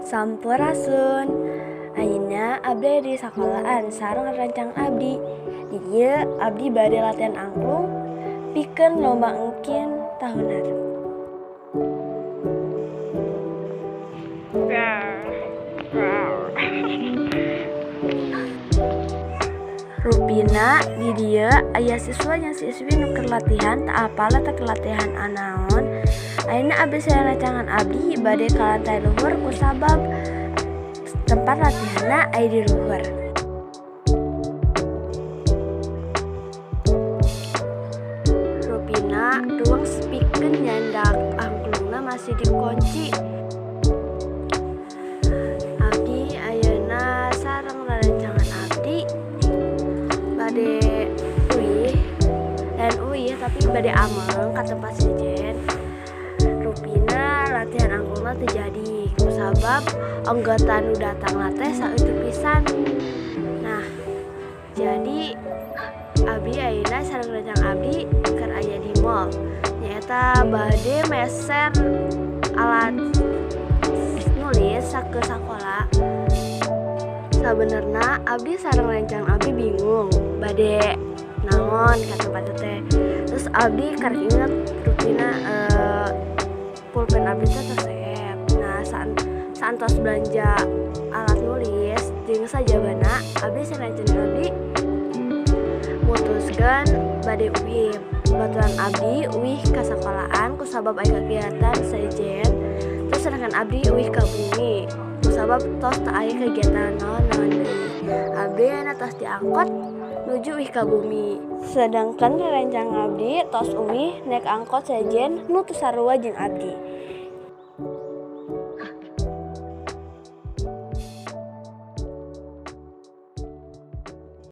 Sampurasun. Ayeuna abdi di sekolahan sareng rencang abdi. Di dieu abdi bade latihan angklung pikeun lomba engkin tahun hareup. Rupina di dieu aya siswa jeung siswi nu keur latihan teu apal eta latihan anaon. Ayeuna abdi sareng rancangan abdi bade ka lantai luhur kusabab tempat latihanna aya di luhur. Rupina ruang pikeun nyandak angklungna masih dikunci. Abdi ayeuna sareng rancangan abdi bade uih tapi bade ameng ka tempat sejen. Rupina latihan angklungna teu jadi kusabab anggota nu datang teh saeutik pisan. Nah, jadi abdi ayeuna sareng rencang abdi keur aya di mall nyaeta bade meser alat nulis ke sekolah. Sabenerna abdi sareng rencang abdi bingung bade naon ka tempat teh. Terus abdi karek inget Rupina pulpen abdi teh terseep. Nah, saantos belanja alat nulis jeung sajabana abdi sareng rencang abdi mutuskeun bade uih. Baturan abdi uih ka sekolahan kusabab aya kegiatan sejen. Terus sedangkan abdi uih ka bumi kusabab tos teu aya kegiatan naon-naon deui. Abdi ayeuna tos diangkot nuju uih ka bumi. Sedangkan rencang abdi tos uih naik angkot sejen nu teu sarua jeung abdi.